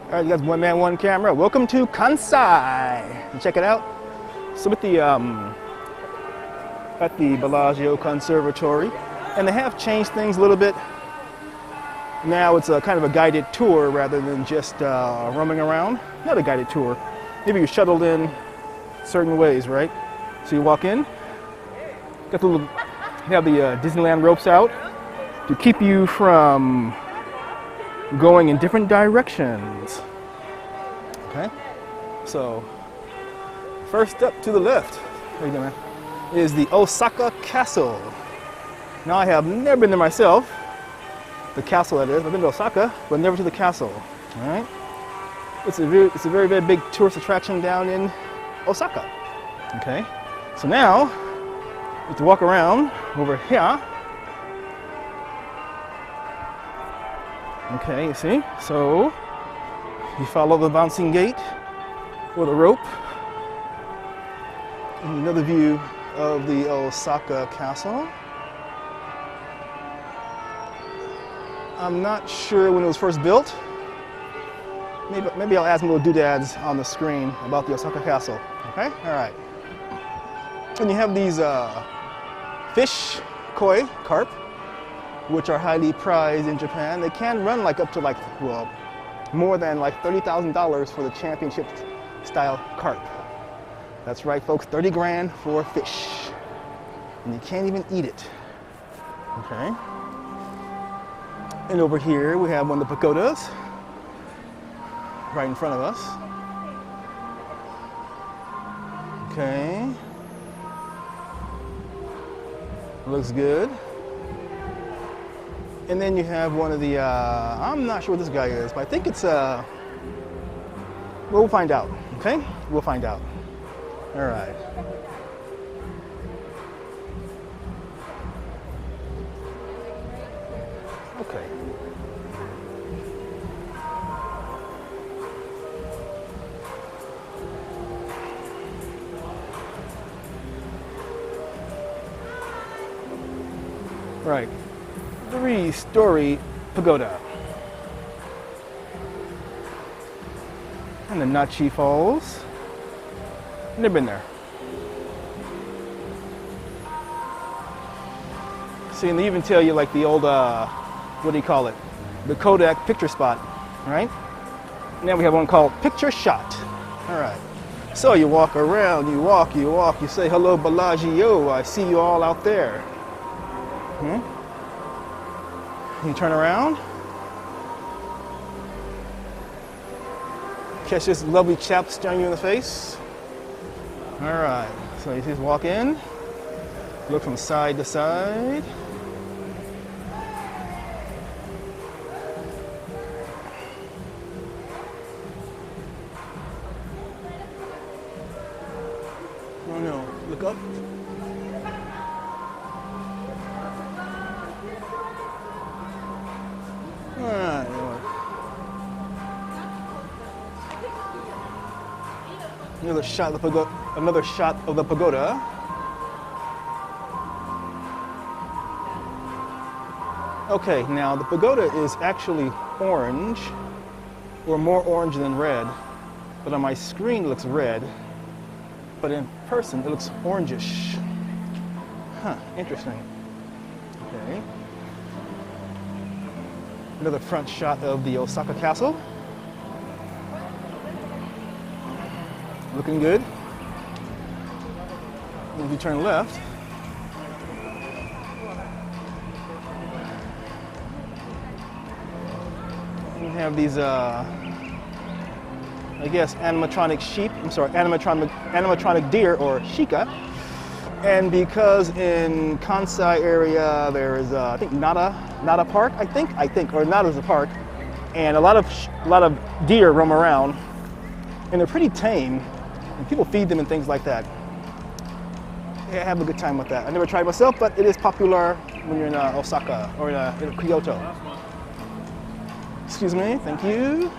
All right, you guys, OneManOneCamera. Welcome to Kansai. Check it out. So at the Bellagio Conservatory, and they have changed things a little bit. Now it's a kind of a guided tour rather than just roaming around. Not a guided tour. Maybe you're shuttled in certain ways, right? So you walk in, got the little, you have the Disneyland ropes out to keep you from going in different directions. Okay, so first up to the left, how you doing, man? Is the Osaka Castle. Now I have never been there myself. The castle, that is. I've been to Osaka, but never to the castle. All right, it's a very, very big tourist attraction down in Osaka. Okay, so now you have to walk around over here. Okay, you see? So you follow the bouncing gate or the rope. And another view of the Osaka Castle. I'm not sure when it was first built. Maybe I'll add some little doodads on the screen about the Osaka Castle. Okay? All right. And you have these fish, koi, carp, which are highly prized in Japan. They can run like up to like, well, more than like $30,000 for the championship style carp. That's right, folks, 30 grand for a fish. And you can't even eat it. Okay. And over here we have one of the pagodas right in front of us. Okay. Looks good. And then you have one of the, I'm not sure what this guy is, but I think it's, well, we'll find out, okay? We'll find out. All right. Okay. Right. 3-story pagoda. And the Nachi Falls. Never been there. See, and they even tell you like the old, what do you call it? The Kodak picture spot, right? Now we have one called Picture Shot. All right. So you walk around, you walk, you say, hello, Bellagio, I see you all out there. You turn around, catch this lovely chap staring you in the face. All right, so you just walk in, look from side to side. Oh no, look up. Another shot of the pagoda. Okay, now the pagoda is actually orange, or more orange than red, but on my screen it looks red, but in person it looks orangish. Huh, interesting. Okay. Another front shot of the Osaka Castle. Looking good. And if you turn left, you have these, I guess, animatronic sheep. I'm sorry, animatronic deer, or shika. And because in Kansai area there is, I think Nara Park. I think, or Nara's a park, and a lot of deer roam around, and they're pretty tame. And people feed them and things like that. Yeah, have a good time with that. I never tried it myself, but it is popular when you're in Osaka or in Kyoto. Excuse me, thank you.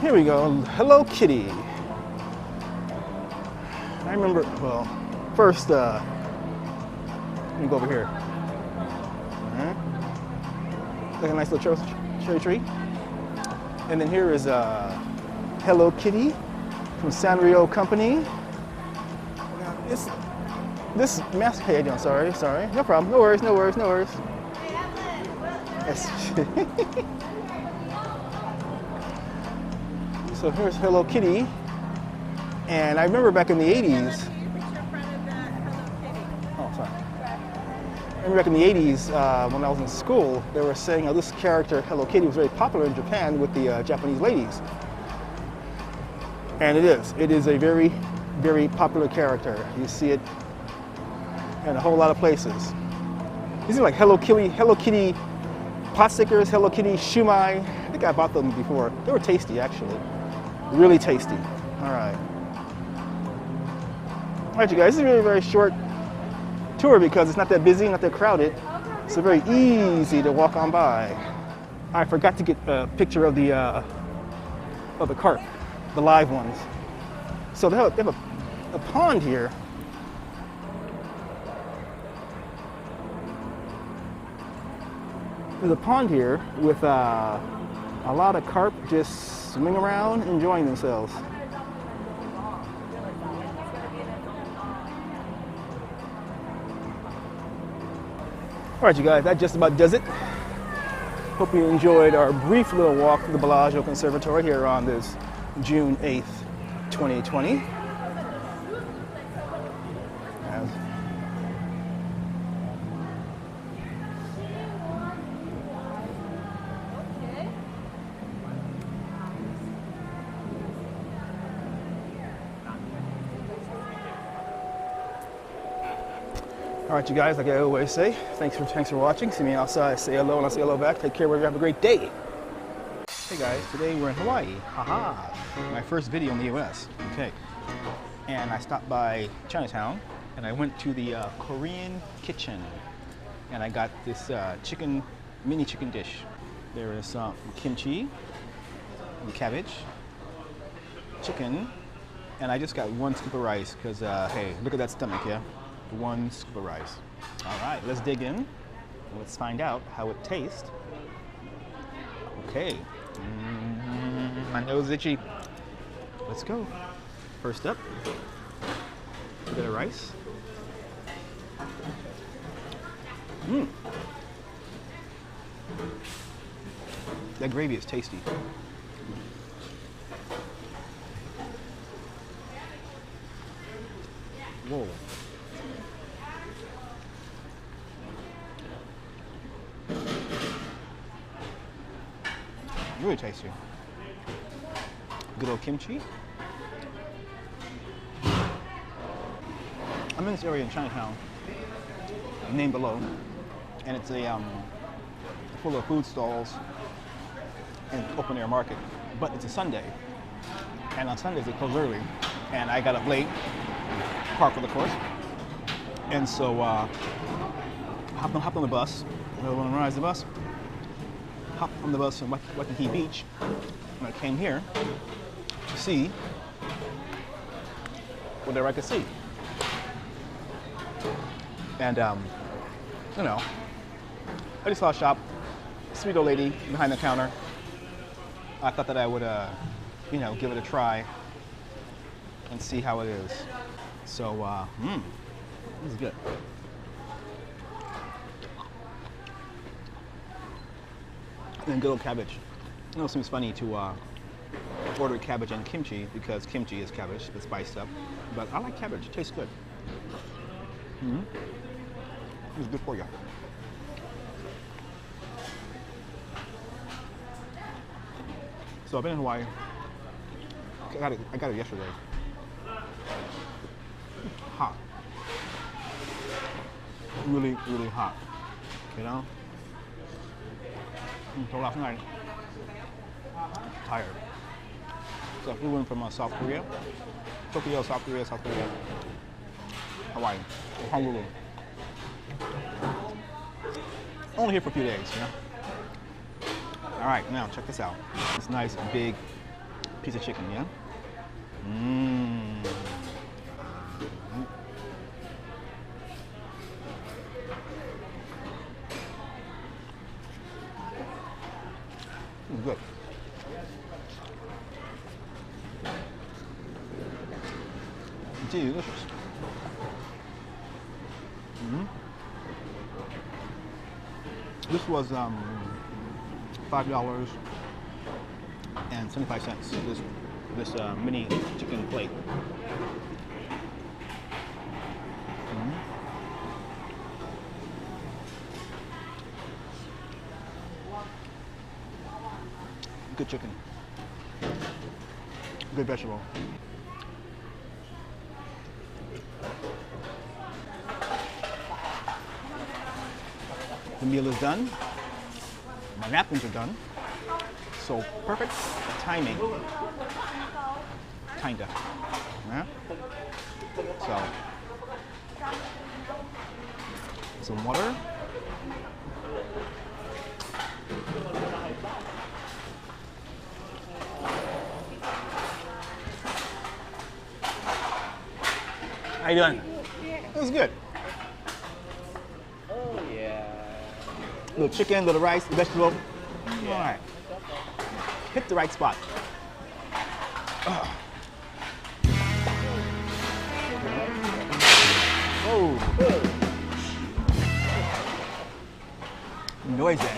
Here we go, Hello Kitty. I remember, well, first, let me go over here. All right. Like a nice little cherry tree. And then here is Hello Kitty from Sanrio Company. Now, this mask. Hey, how you doing? Sorry. No problem. No worries. Yes. So here's Hello Kitty, and I remember back in the 80s. Oh, sorry. I remember back in the 80s when I was in school, they were saying this character Hello Kitty was very popular in Japan with the Japanese ladies, and it is. It is a very, very popular character. You see it in a whole lot of places. These are like Hello Kitty pot stickers, Hello Kitty shumai. I think I bought them before. They were tasty, actually. Really tasty. All right. All right, you guys, this is a very, very short tour because it's not that busy, not that crowded. So very easy to walk on by. I forgot to get a picture of the carp, the live ones. So they have a pond here. There's a pond here with a lot of carp just swimming around, enjoying themselves. All right, you guys, that just about does it. Hope you enjoyed our brief little walk through the Bellagio Conservatory here on this June 8th, 2020. All right, you guys, like I always say, thanks for watching. See me outside, say hello, and I'll say hello back. Take care, have a great day. Hey guys, today we're in Hawaii. Haha, my first video in the US. Okay, and I stopped by Chinatown, and I went to the Korean kitchen, and I got this mini chicken dish. There is some kimchi, and cabbage, chicken, and I just got one scoop of rice because, hey, look at that stomach, yeah? One scoop of rice. All right, let's dig in. Let's find out how it tastes. Okay, my nose is itchy. Let's go. First up, a bit of rice. That gravy is tasty. Whoa. Really tasty. Good old kimchi. I'm in this area in Chinatown, named below, and it's a full of food stalls and open air market. But it's a Sunday, and on Sundays they close early, and I got up late, parked of course, and so hopped on the bus. When I rise the bus. Hopped on the bus from Waikiki Beach, and I came here to see whatever I could see. And, you know, I just saw a shop, sweet old lady behind the counter. I thought that I would, you know, give it a try and see how it is. So, this is good. And good old cabbage. I know it seems funny to order cabbage and kimchi because kimchi is cabbage, it's spiced up. But I like cabbage, it tastes good. It's good for you. So I've been in Hawaii. I got it yesterday. Hot. Really, really hot. You know? So last night, tired. So I flew in from South Korea, Tokyo, South Korea, Hawaii, Honolulu. Only here for a few days, you know? All right, now check this out. This nice big piece of chicken, yeah? It's good. Delicious. This was $5.75. This mini chicken plate. Good chicken. Good vegetable. The meal is done. My napkins are done. So perfect timing. Kinda. Yeah? So some water. How you doing? It was good. Oh yeah. Little chicken, little rice, vegetable. Yeah. All right. Hit the right spot. Oh. Noisy.